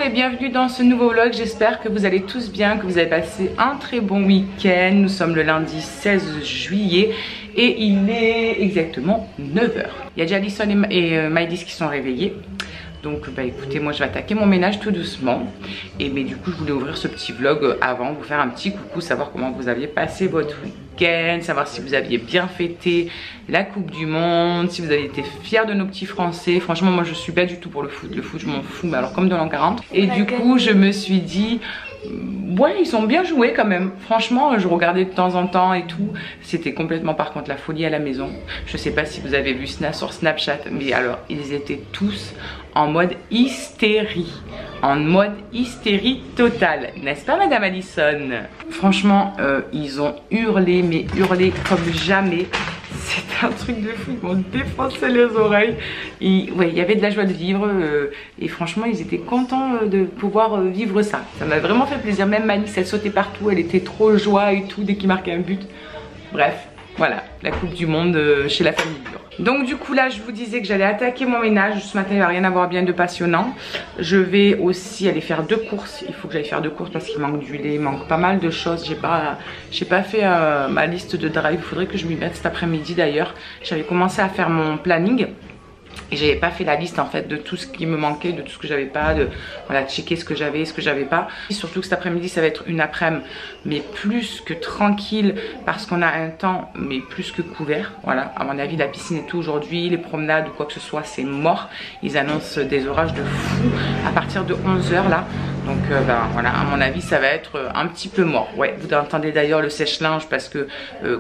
et bienvenue dans ce nouveau vlog. J'espère que vous allez tous bien, que vous avez passé un très bon week-end. Nous sommes le lundi 16 juillet et il est exactement 9 h. Il y a déjà Alison et Maëlys qui sont réveillés. Donc bah écoutez, moi je vais attaquer mon ménage tout doucement. Et mais du coup je voulais ouvrir ce petit vlog avant, vous faire un petit coucou, savoir comment vous aviez passé votre week-end, savoir si vous aviez bien fêté la Coupe du Monde, si vous avez été fiers de nos petits Français. Franchement moi je suis pas du tout pour le foot je m'en fous, mais alors comme de l'an 40. Et du coup je me suis dit... ouais, ils sont bien joués quand même. Franchement, je regardais de temps en temps et tout. C'était complètement par contre la folie à la maison. Je sais pas si vous avez vu sur Snapchat, mais alors ils étaient tous en mode hystérie. En mode hystérie totale. N'est-ce pas Madame Alison? Franchement, ils ont hurlé, mais hurlé comme jamais. C'était un truc de fou, ils m'ont défoncé les oreilles. Et ouais, il y avait de la joie de vivre et franchement ils étaient contents de pouvoir vivre ça. Ça m'a vraiment fait plaisir, même Malice elle sautait partout, elle était trop joie et tout dès qu'il marquait un but. Bref, voilà, la Coupe du Monde chez la famille Dure. Donc du coup là je vous disais que j'allais attaquer mon ménage. Ce matin il va rien avoir bien de passionnant. Je vais aussi aller faire 2 courses. Il faut que j'aille faire 2 courses parce qu'il manque du lait, il manque pas mal de choses. J'ai pas fait ma liste de drive. Il faudrait que je m'y mette cet après-midi d'ailleurs. J'avais commencé à faire mon planning. Et j'avais pas fait la liste en fait de tout ce qui me manquait, de tout ce que j'avais pas, de voilà, checker ce que j'avais, ce que j'avais pas. Et surtout que cet après-midi ça va être une après-midi mais plus que tranquille parce qu'on a un temps mais plus que couvert. Voilà, à mon avis la piscine et tout aujourd'hui, les promenades ou quoi que ce soit c'est mort. Ils annoncent des orages de fou à partir de 11 h là. Donc ben, voilà, à mon avis ça va être un petit peu mort. Ouais, vous entendez d'ailleurs le sèche-linge parce que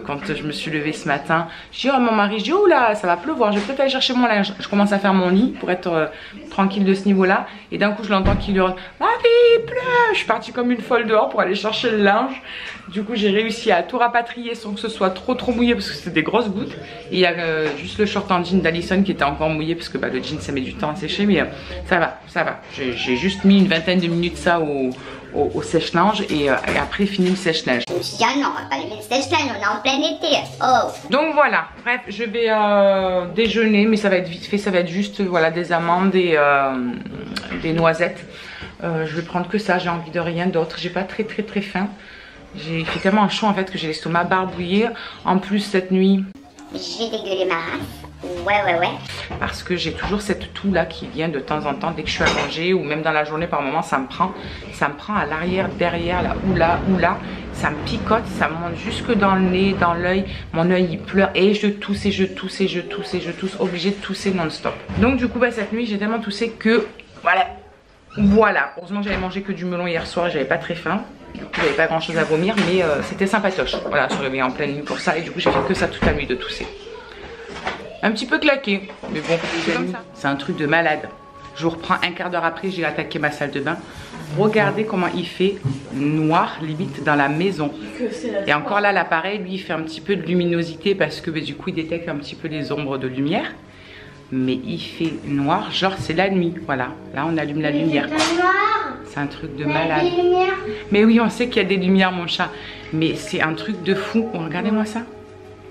quand je me suis levée ce matin, je dis oh mon mari, je dis oh là ça va pleuvoir, je vais peut-être aller chercher mon linge. Je commence à faire mon lit pour être tranquille de ce niveau là. Et d'un coup je l'entends qui hurle ma vie il pleut. Je suis partie comme une folle dehors pour aller chercher le linge. Du coup j'ai réussi à tout rapatrier sans que ce soit trop mouillé parce que c'était des grosses gouttes. Et il y a juste le short en jean d'Alison qui était encore mouillé parce que bah, le jean ça met du temps à sécher. Mais ça va. J'ai juste mis une vingtaine de minutes ça au sèche-linge et après fini le sèche-linge. Je me suis dit ah non on va pas lever le sèche-linge, on est en plein été. Oh. Donc voilà, bref je vais déjeuner mais ça va être vite fait, ça va être juste voilà des amandes et des noisettes. Je vais prendre que ça, j'ai envie de rien d'autre, j'ai pas très faim. J'ai fait tellement chaud en fait que j'ai l'estomac barbouillé. En plus cette nuit j'ai dégueulé ma race. Ouais. Parce que j'ai toujours cette toux là qui vient de temps en temps dès que je suis allongée ou même dans la journée par moment ça me prend à l'arrière, derrière, là ou là, ça me picote, ça monte jusque dans le nez, dans l'œil, mon œil il pleure et je tousse, obligée de tousser non-stop. Donc du coup bah, cette nuit j'ai tellement toussé que voilà, heureusement que j'avais mangé que du melon hier soir, j'avais pas très faim. Du coup j'avais pas grand chose à vomir mais c'était sympatoche. Voilà, je me suis réveillée en pleine nuit pour ça et du coup j'ai fait que ça toute la nuit de tousser. Un petit peu claqué, mais bon, c'est un truc de malade. Je vous reprends un quart d'heure après, j'ai attaqué ma salle de bain. Regardez comment il fait noir limite dans la maison. Et encore là l'appareil lui il fait un petit peu de luminosité parce que bah, du coup il détecte un petit peu les ombres de lumière. Mais il fait noir, genre c'est la nuit, voilà. Là on allume la lumière. C'est un truc de malade. Mais oui on sait qu'il y a des lumières mon chat. Mais c'est un truc de fou, regardez-moi ça.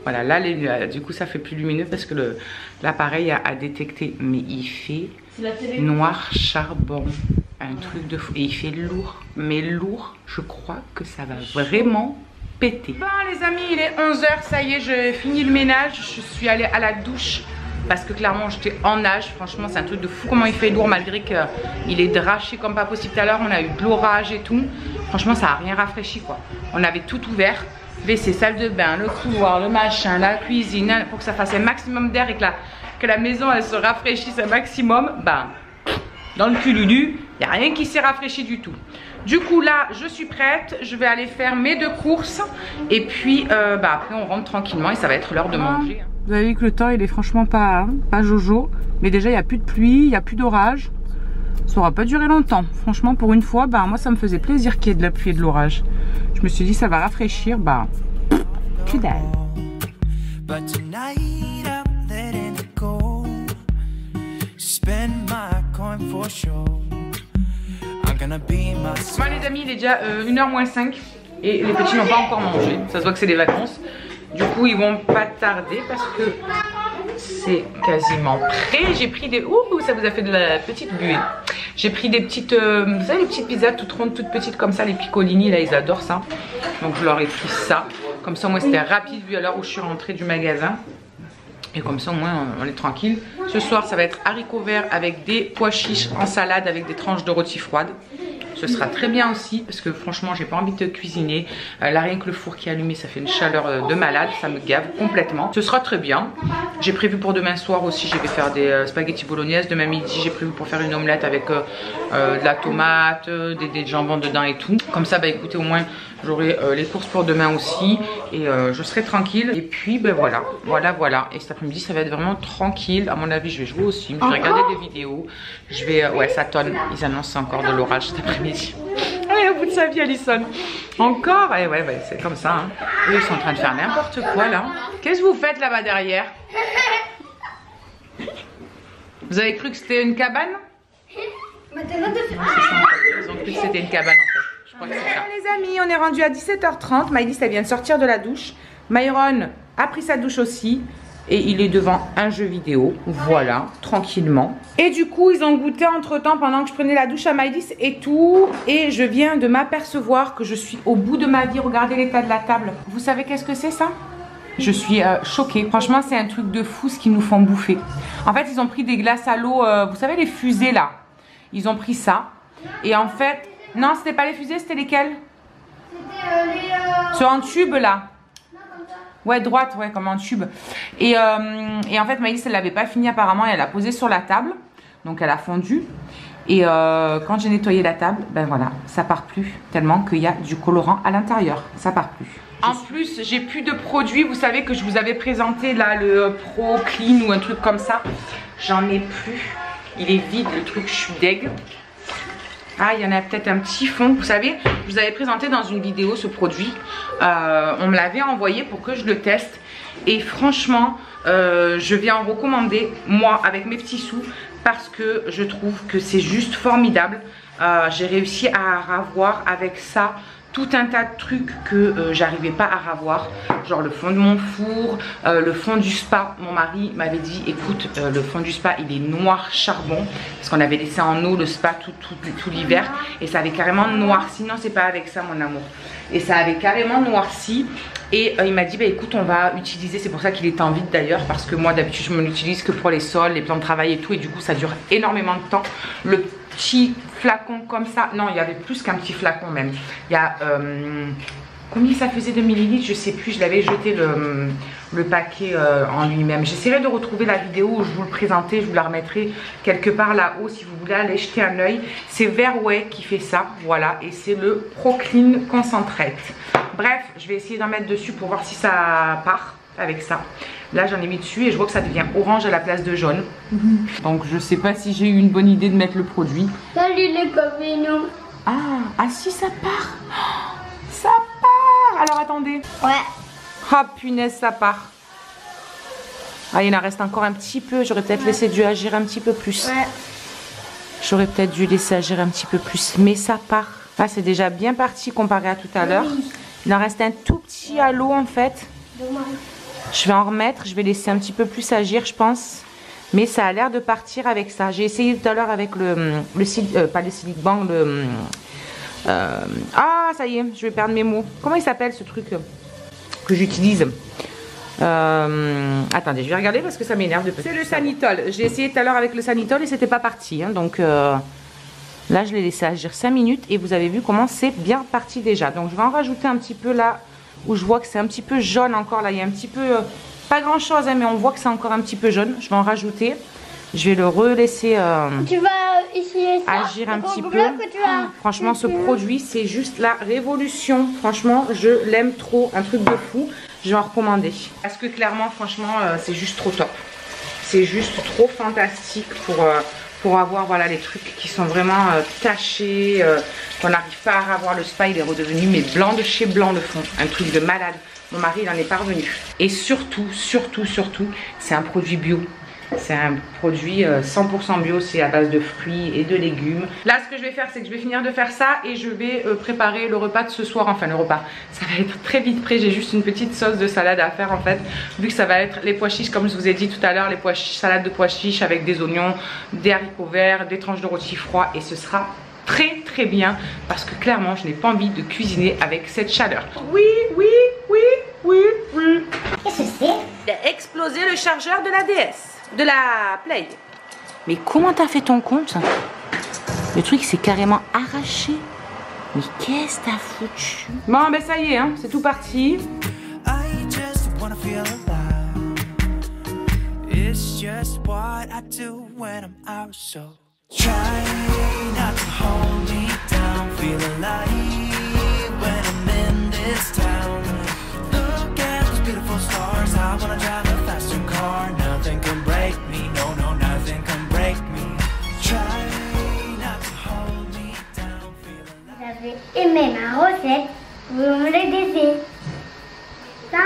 Voilà, là du coup ça fait plus lumineux parce que l'appareil a détecté. Mais il fait noir charbon. Un truc de fou. Et il fait lourd. Mais lourd, je crois que ça va vraiment péter. Bon les amis, il est 11 h, ça y est, j'ai fini le ménage. Je suis allée à la douche. Parce que clairement j'étais en nage, franchement c'est un truc de fou comment il fait lourd malgré qu'il est draché comme pas possible tout à l'heure. On a eu de l'orage et tout, franchement ça a rien rafraîchi quoi. On avait tout ouvert, WC, salle de bain, le couloir, le machin, la cuisine, pour que ça fasse un maximum d'air et que la maison elle se rafraîchisse un maximum. Ben dans le cululu, il n'y a rien qui s'est rafraîchi du tout. Du coup là je suis prête, je vais aller faire mes 2 courses et puis après on rentre tranquillement et ça va être l'heure de manger. Vous avez vu que le temps il est franchement pas jojo, mais déjà il n'y a plus de pluie, il n'y a plus d'orage. Ça aura pas duré longtemps. Franchement pour une fois, moi ça me faisait plaisir qu'il y ait de la pluie et de l'orage. Je me suis dit ça va rafraîchir, que dalle. Bon les amis, il est déjà 1 h moins 5 et les petits n'ont pas encore mangé. Ça se voit que c'est des vacances. Du coup ils vont pas tarder parce que c'est quasiment prêt. J'ai pris des... Ouh, ça vous a fait de la petite buée. J'ai pris des petites... vous savez les petites pizzas toutes rondes, toutes petites comme ça, les piccolini, là ils adorent ça. Donc je leur ai pris ça. Comme ça, moi c'était rapide vu à l'heure où je suis rentrée du magasin. Et comme ça, au moins, on est tranquille. Ce soir, ça va être haricots verts avec des pois chiches en salade avec des tranches de rôti froide. Ce sera très bien aussi parce que franchement, j'ai pas envie de cuisiner. Là, rien que le four qui est allumé, ça fait une chaleur de malade. Ça me gave complètement. Ce sera très bien. J'ai prévu pour demain soir aussi, je vais faire des spaghettis bolognaise. Demain midi, j'ai prévu pour faire une omelette avec de la tomate, des jambons dedans et tout. Comme ça, bah écoutez, au moins, j'aurai les courses pour demain aussi. Et je serai tranquille. Et puis, ben voilà. Et cet après-midi, ça va être vraiment tranquille. À mon avis, je vais jouer aussi. Je vais regarder des vidéos. Je vais... ouais, ça tonne. Ils annoncent encore de l'orage cet après-midi. Allez, au bout de sa vie, Alison. Encore? Et ouais, c'est comme ça. Hein. Eux, ils sont en train de faire n'importe quoi là. Qu'est-ce que vous faites là-bas derrière? Vous avez cru que c'était une cabane? Ils ont cru que c'était une cabane en fait. Je crois que c'est ça. Les amis, on est rendu à 17h30. Maïlis, elle vient de sortir de la douche. Myron a pris sa douche aussi. Et il est devant un jeu vidéo, voilà, tranquillement. Et du coup, ils ont goûté entre temps pendant que je prenais la douche à Maïlis et tout. Et je viens de m'apercevoir que je suis au bout de ma vie. Regardez l'état de la table. Vous savez qu'est-ce que c'est ça? Je suis choquée. Franchement, c'est un truc de fou ce qu'ils nous font bouffer. En fait, ils ont pris des glaces à l'eau, vous savez les fusées là. Ils ont pris ça. Et en fait, non, c'était pas les fusées, c'était lesquelles? C'était les... Sur un tube là. Ouais, droite, ouais, comme un tube. Et en fait, Maïlis, elle l'avait pas fini apparemment. Et elle l'a posé sur la table. Donc, elle a fondu. Et quand j'ai nettoyé la table, ben voilà, ça part plus. Tellement qu'il y a du colorant à l'intérieur. Ça part plus. En plus, j'ai plus de produits. Vous savez que je vous avais présenté là le Pro Clean ou un truc comme ça. J'en ai plus. Il est vide, le truc, je suis deg. Ah, il y en a peut-être un petit fond. Vous savez, je vous avais présenté dans une vidéo ce produit. On me l'avait envoyé pour que je le teste. Et franchement, je vais en recommander, moi, avec mes petits sous. Parce que je trouve que c'est juste formidable. J'ai réussi à ravoir avec ça tout un tas de trucs que j'arrivais pas à ravoir, genre le fond de mon four, le fond du spa. Mon mari m'avait dit écoute, le fond du spa il est noir charbon parce qu'on avait laissé en eau le spa tout l'hiver et ça avait carrément noirci. Non, c'est pas avec ça mon amour. Et ça avait carrément noirci. Et il m'a dit bah écoute, on va utiliser, c'est pour ça qu'il est en vide d'ailleurs, parce que moi d'habitude je me l'utilise que pour les sols, les plans de travail et tout, et du coup ça dure énormément de temps. Le petit flacon comme ça, non il y avait plus qu'un petit flacon même. Il y a combien ça faisait de millilitres, je sais plus, je l'avais jeté le paquet en lui-même. J'essaierai de retrouver la vidéo où je vous le présentais, je vous la remettrai quelque part là-haut si vous voulez aller jeter un œil. C'est Verway qui fait ça, voilà, et c'est le Pro Clean Concentrate. Bref, je vais essayer d'en mettre dessus pour voir si ça part avec ça. Là, j'en ai mis dessus et je vois que ça devient orange à la place de jaune. Donc, je sais pas si j'ai eu une bonne idée de mettre le produit. Salut les copines. Ah si, ça part. Oh, ça part. Alors, attendez. Ouais. Ah, punaise, ça part. Ah, il en reste encore un petit peu. J'aurais peut-être laissé dû agir un petit peu plus. Ouais. J'aurais peut-être dû laisser agir un petit peu plus. Mais ça part. Ah, c'est déjà bien parti comparé à tout à l'heure. Il en reste un tout petit à l'eau en fait. Je vais en remettre. Je vais laisser un petit peu plus agir, je pense. Mais ça a l'air de partir avec ça. J'ai essayé tout à l'heure avec pas le Silic Bang, ah, ça y est, je vais perdre mes mots. Comment il s'appelle ce truc que j'utilise? Attendez, je vais regarder parce que ça m'énerve de peu. C'est le Sanitol. J'ai essayé tout à l'heure avec le Sanitol et c'était pas parti. Hein, donc là, je l'ai laissé agir 5 minutes et vous avez vu comment c'est bien parti déjà. Donc je vais en rajouter un petit peu là où je vois que c'est un petit peu jaune encore. Là, il y a un petit peu, pas grand chose, hein, mais on voit que c'est encore un petit peu jaune. Je vais en rajouter. Je vais le relaisser Tu vas essayer ça, agir un petit peu. Franchement, ce produit, c'est juste la révolution. Franchement, je l'aime trop. Un truc de fou. Je vais en recommander. Parce que clairement, franchement, c'est juste trop top. C'est juste trop fantastique pour avoir voilà, les trucs qui sont vraiment tachés. Qu'on n'arrive pas à avoir. Le spa, il est redevenu mais blanc de chez blanc le fond. Un truc de malade. Mon mari, il en est parvenu. Et surtout, c'est un produit bio. C'est un produit 100% bio, c'est à base de fruits et de légumes. Là, ce que je vais faire, c'est que je vais finir de faire ça et je vais préparer le repas de ce soir. Enfin, le repas, ça va être très vite prêt. J'ai juste une petite sauce de salade à faire en fait. Vu que ça va être les pois chiches, comme je vous ai dit tout à l'heure, les pois chiches, salade de pois chiches avec des oignons, des haricots verts, des tranches de rôti froid. Et ce sera très très bien parce que clairement, je n'ai pas envie de cuisiner avec cette chaleur. Oui, oui, oui, oui, oui. Qu'est-ce que c'est? Il a explosé le chargeur de la DS. De la Play. Mais comment t'as fait ton compte? Le truc s'est carrément arraché. Mais qu'est-ce que t'as foutu? Bon ben ça y est, hein, c'est tout parti. Vous avez aimé ma recette, vous me le laissez. Ça.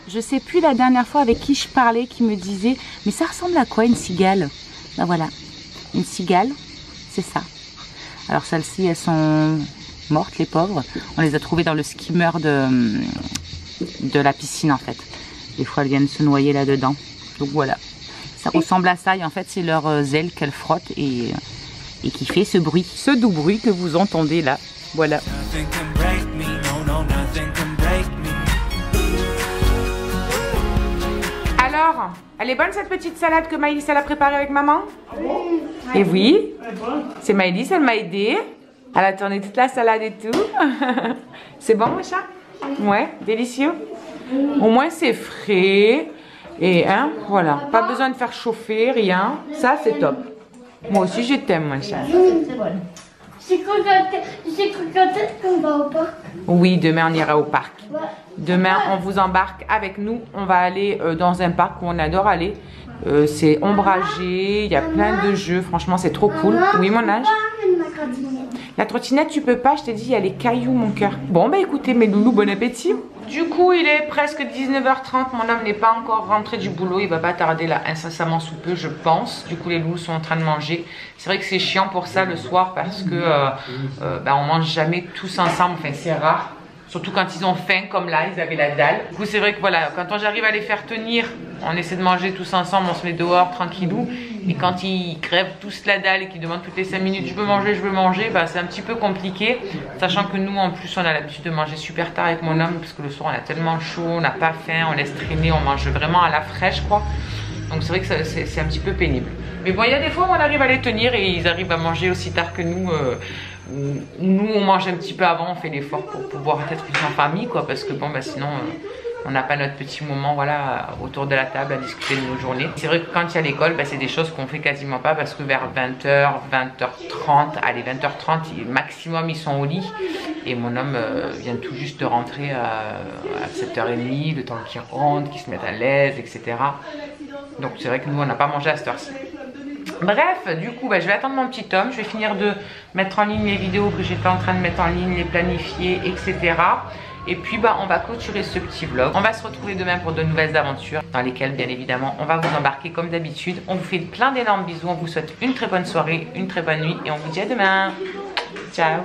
Je sais plus la dernière fois avec qui je parlais qui me disait mais ça ressemble à quoi une cigale? Ben voilà, une cigale, c'est ça. Alors celles-ci elles sont mortes les pauvres. On les a trouvées dans le skimmer de la piscine en fait. Des fois elles viennent se noyer là-dedans. Donc voilà, ça ressemble à ça et en fait c'est leurs ailes qu'elles frottent et qui fait ce bruit, ce doux bruit que vous entendez là. Voilà. Alors, elle est bonne cette petite salade que Maëlys elle a préparée avec maman? Et oui, c'est Maëlys, elle m'a aidé. Elle a tourné toute la salade et tout. C'est bon mon chat? Ouais, délicieux. Au moins c'est frais. Et hein, voilà, pas besoin de faire chauffer, rien. Ça c'est top. Moi aussi je t'aime mon chat. J'ai cru qu'on va au parc. Oui, demain on ira au parc. Demain on vous embarque avec nous. On va aller dans un parc où on adore aller. C'est ombragé, il y a plein de jeux. Franchement c'est trop cool. Oui mon âge? La trottinette tu peux pas, je t'ai dit il y a les cailloux mon cœur. Bon bah écoutez mes loulous, bon appétit. Du coup il est presque 19h30, mon homme n'est pas encore rentré du boulot, il va pas tarder là incessamment sous peu je pense. Du coup les loulous sont en train de manger. C'est vrai que c'est chiant pour ça le soir parce que on mange jamais tous ensemble, enfin c'est rare. Surtout quand ils ont faim comme là, ils avaient la dalle. Du coup c'est vrai que voilà, quand j'arrive à les faire tenir, on essaie de manger tous ensemble, on se met dehors tranquillou. Et quand ils crèvent tous la dalle et qu'ils demandent toutes les 5 minutes je veux manger, bah, c'est un petit peu compliqué. Sachant que nous en plus on a l'habitude de manger super tard avec mon homme parce que le soir on a tellement chaud, on n'a pas faim, on laisse traîner, on mange vraiment à la fraîche quoi. Donc c'est vrai que c'est un petit peu pénible. Mais bon il y a des fois où on arrive à les tenir et ils arrivent à manger aussi tard que nous. Nous on mange un petit peu avant, on fait l'effort pour pouvoir être plus en famille quoi. Parce que bon bah sinon... on n'a pas notre petit moment voilà, autour de la table à discuter de nos journées. C'est vrai que quand il y a l'école, bah, c'est des choses qu'on fait quasiment pas parce que vers 20h, 20h30, allez 20h30 maximum ils sont au lit. Et mon homme vient tout juste de rentrer à 7h30, le temps qu'il rentre, qu'il se mette à l'aise, etc. Donc c'est vrai que nous on n'a pas mangé à cette heure-ci. Bref, du coup, bah, je vais attendre mon petit homme. Je vais finir de mettre en ligne les vidéos que j'étais en train de mettre en ligne, les planifier, etc. Et puis bah, on va clôturer ce petit vlog. On va se retrouver demain pour de nouvelles aventures dans lesquelles bien évidemment on va vous embarquer comme d'habitude. On vous fait plein d'énormes bisous, on vous souhaite une très bonne soirée, une très bonne nuit et on vous dit à demain. Ciao.